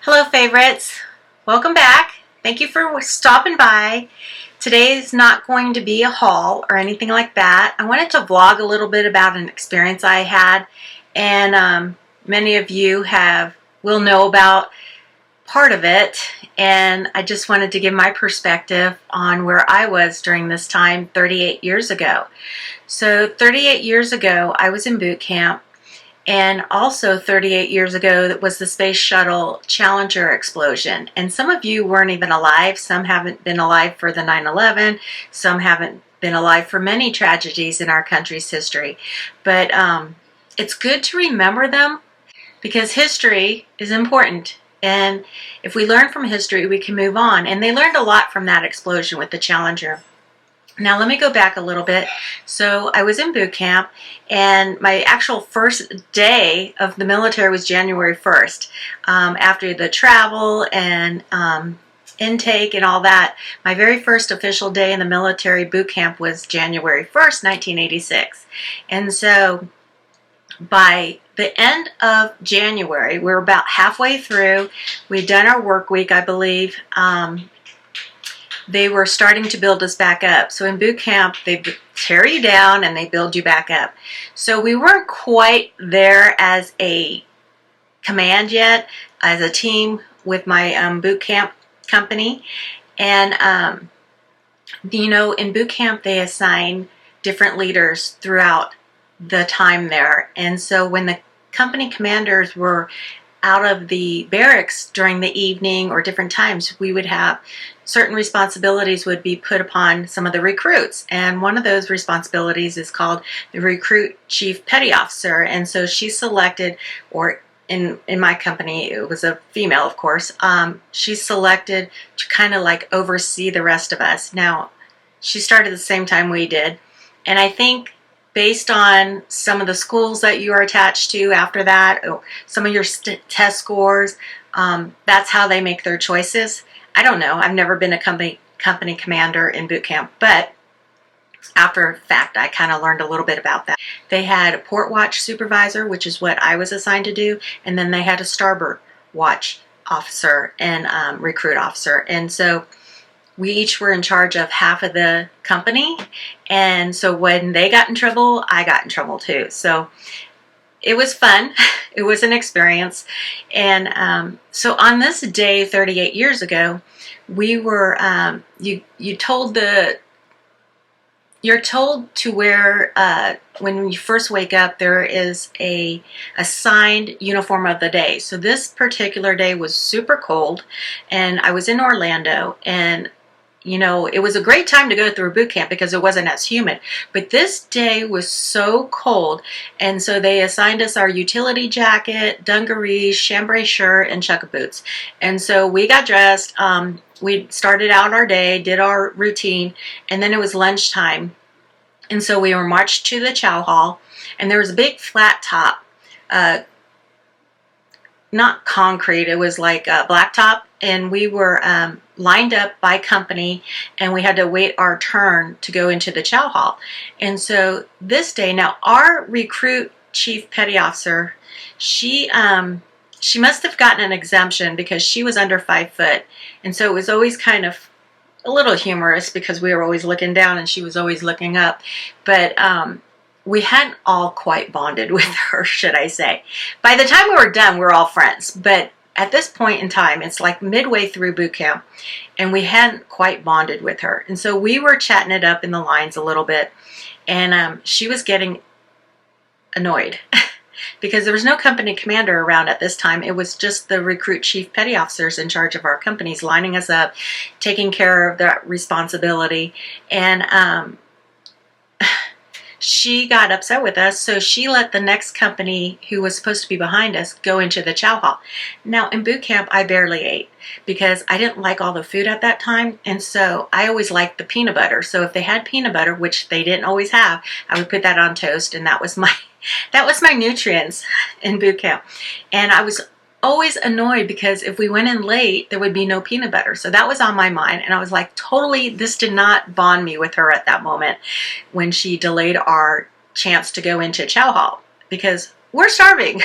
Hello favorites, welcome back. Thank you for stopping by. Today's not going to be a haul or anything like that. I wanted to vlog a little bit about an experience I had, and many of you will know about part of it, and I just wanted to give my perspective on where I was during this time 38 years ago. So 38 years ago I was in boot camp. And also 38 years ago, that was the Space Shuttle Challenger explosion. And some of you weren't even alive. Some haven't been alive for the 9/11. Some haven't been alive for many tragedies in our country's history. But it's good to remember them because history is important. And if we learn from history, we can move on. And they learned a lot from that explosion with the Challenger. Now let me go back a little bit. So I was in boot camp, and my actual first day of the military was January 1st. After the travel and intake and all that, my very first official day in the military boot camp was January 1st, 1986. And so by the end of January, we were about halfway through. We'd done our work week, I believe. They were starting to build us back up. So in boot camp, they tear you down and they build you back up. So we weren't quite there as a command yet, as a team with my boot camp company. And, you know, in boot camp, they assign different leaders throughout the time there. And so when the company commanders were out of the barracks during the evening or different times, we would have certain responsibilities would be put upon some of the recruits. And one of those responsibilities is called the Recruit Chief Petty Officer. And so she selected, or in my company, it was a female, of course, she's selected to kind of like oversee the rest of us. Now, she started the same time we did. And I think based on some of the schools that you are attached to after that, or some of your test scores, that's how they make their choices. I don't know. I've never been a company commander in boot camp, but after fact, I kind of learned a little bit about that. They had a port watch supervisor, which is what I was assigned to do, and then they had a starboard watch officer and recruit officer. And so we each were in charge of half of the company, and so when they got in trouble, I got in trouble too. So it was fun. It was an experience. And so on this day 38 years ago, we were, you're told to wear, when you first wake up, there is a assigned uniform of the day. So this particular day was super cold, and I was in Orlando, and you know, it was a great time to go through boot camp because it wasn't as humid. But this day was so cold, and so they assigned us our utility jacket, dungarees, chambray shirt, and chukka boots. And so we got dressed. We started out our day, did our routine, and then it was lunchtime. And so we were marched to the chow hall, and there was a big flat top, not concrete, it was like a blacktop, and we were lined up by company, and we had to wait our turn to go into the chow hall. And so this day, now our recruit chief petty officer, she must have gotten an exemption because she was under 5 foot, and so it was always kind of a little humorous because we were always looking down and she was always looking up. But we hadn't all quite bonded with her, should I say. By the time we were done, we were all friends. But at this point in time, it's like midway through boot camp, and we hadn't quite bonded with her. And so we were chatting it up in the lines a little bit, and she was getting annoyed because there was no company commander around at this time. It was just the recruit chief petty officers in charge of our companies lining us up, taking care of that responsibility. And she got upset with us, so she let the next company who was supposed to be behind us go into the chow hall. Now in boot camp, I barely ate because I didn't like all the food at that time, and so I always liked the peanut butter. So if they had peanut butter, which they didn't always have, I would put that on toast, and that was my nutrients in boot camp. And I was always annoyed because if we went in late, there would be no peanut butter. So that was on my mind, and I was like, totally, this did not bond me with her at that moment when she delayed our chance to go into chow hall, because we're starving.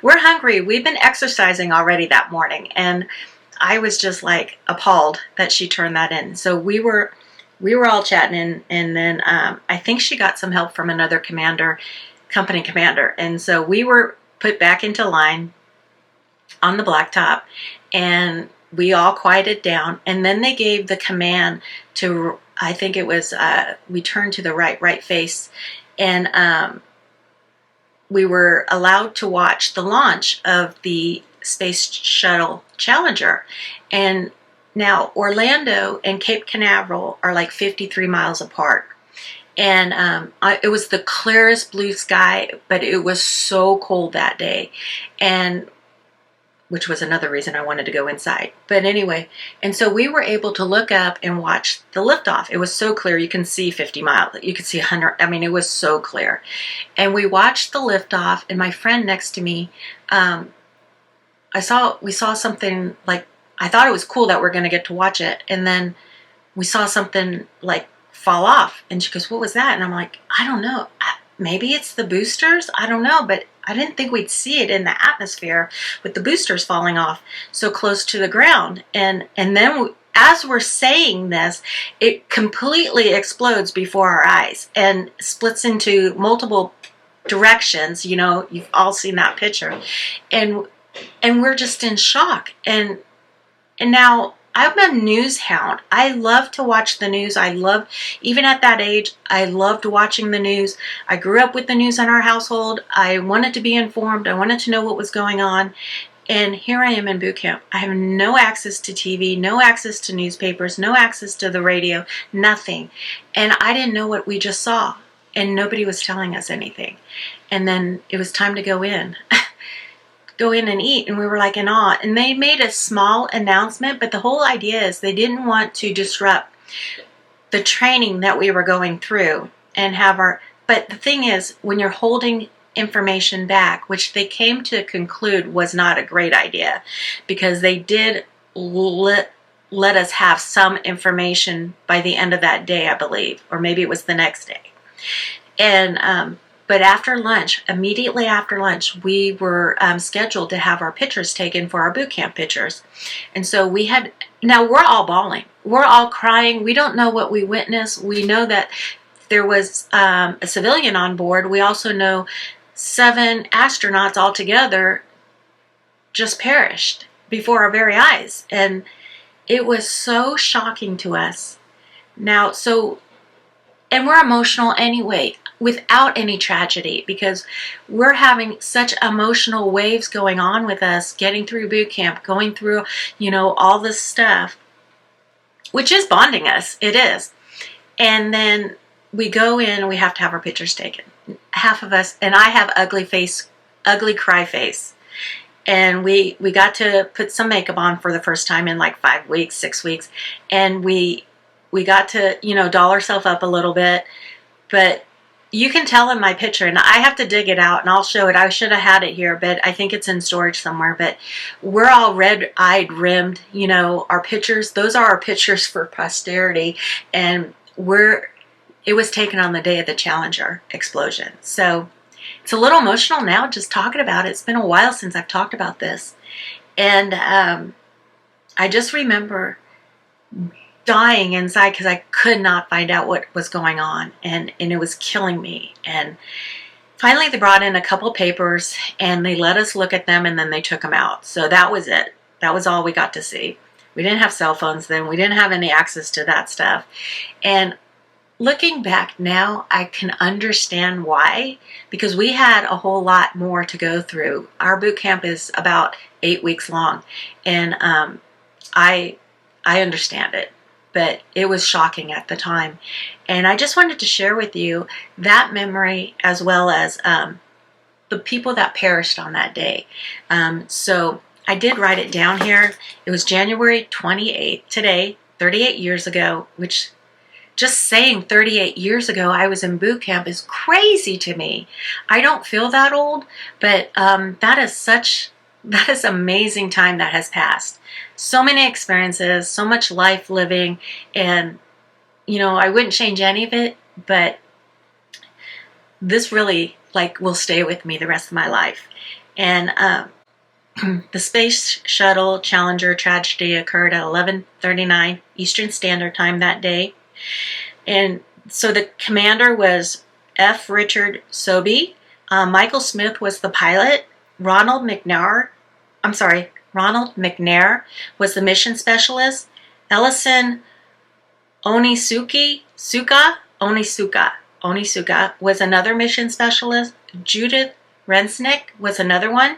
We're hungry. We've been exercising already that morning. And I was just like appalled that she turned that in. So we were all chatting, and then I think she got some help from another company commander. And so we were put back into line on the blacktop, and we all quieted down. And then they gave the command to, I think it was, we turned to the right face, and we were allowed to watch the launch of the Space Shuttle Challenger. And now Orlando and Cape Canaveral are like 53 miles apart. And it was the clearest blue sky, but it was so cold that day. And which was another reason I wanted to go inside. But anyway, and so we were able to look up and watch the liftoff. It was so clear. You can see 50 miles. You could see 100. I mean, it was so clear. And we watched the liftoff, and my friend next to me, we saw something like, I thought it was cool that we're going to get to watch it. And then we saw something like fall off. And she goes, "What was that?" And I'm like, "I don't know. Maybe it's the boosters. I don't know." But I didn't think we'd see it in the atmosphere with the boosters falling off so close to the ground. And then as we're saying this, it completely explodes before our eyes and splits into multiple directions. You know, you've all seen that picture. And we're just in shock. And now I'm a news hound. I love to watch the news. Even at that age, I loved watching the news. I grew up with the news in our household. I wanted to be informed. I wanted to know what was going on. And here I am in boot camp. I have no access to TV, no access to newspapers, no access to the radio, nothing. And I didn't know what we just saw. And nobody was telling us anything. And then it was time to go in. Go in and eat, and we were like in awe. And they made a small announcement, but the whole idea is they didn't want to disrupt the training that we were going through and have but the thing is, when you're holding information back, which they came to conclude was not a great idea, because they did let us have some information by the end of that day, I believe, or maybe it was the next day. And but after lunch, immediately after lunch, we were scheduled to have our pictures taken for our boot camp pictures. And so now we're all bawling. We're all crying. We don't know what we witnessed. We know that there was a civilian on board. We also know 7 astronauts altogether just perished before our very eyes. And it was so shocking to us. Now, and we're emotional anyway, without any tragedy, because we're having such emotional waves going on with us, getting through boot camp, going through, all this stuff, which is bonding us. It is. And then we go in and we have to have our pictures taken. Half of us, and I have ugly cry face. And we got to put some makeup on for the first time in like 5 weeks, 6 weeks. And we got to, doll ourselves up a little bit. But you can tell in my picture, and I have to dig it out and I'll show it. I should have had it here, but I think it's in storage somewhere. But we're all red-eyed, rimmed, our pictures. Those are our pictures for posterity. And it was taken on the day of the Challenger explosion. So it's a little emotional now just talking about it. It's been a while since I've talked about this. And I just remember dying inside because I could not find out what was going on, and it was killing me. And finally they brought in a couple papers and they let us look at them, and then they took them out. So that was it. That was all we got to see. We didn't have cell phones then. We didn't have any access to that stuff. And looking back now, I can understand why, because we had a whole lot more to go through. Our boot camp is about 8 weeks long, and I understand it. But it was shocking at the time. And I just wanted to share with you that memory, as well as the people that perished on that day. So I did write it down here. It was January 28th, today, 38 years ago, which just saying 38 years ago I was in boot camp is crazy to me. I don't feel that old, but that is amazing time that has passed. So many experiences, so much life living, and I wouldn't change any of it, but this really like will stay with me the rest of my life. And the Space Shuttle Challenger tragedy occurred at 11:39 Eastern Standard Time that day. And so the commander was F. Richard Sobey. Michael Smith was the pilot. Ronald McNair was the mission specialist. Ellison Onisuka was another mission specialist. Judith Rensnick was another one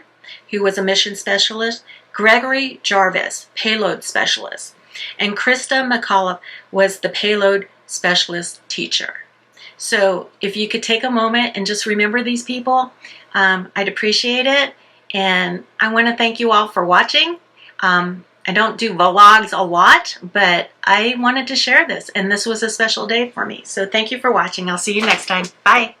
who was a mission specialist. Gregory Jarvis, payload specialist. And Krista McAuliffe was the payload specialist teacher. So if you could take a moment and just remember these people, I'd appreciate it. And I want to thank you all for watching. I don't do vlogs a lot, but I wanted to share this, and this was a special day for me. So thank you for watching. I'll see you next time. Bye.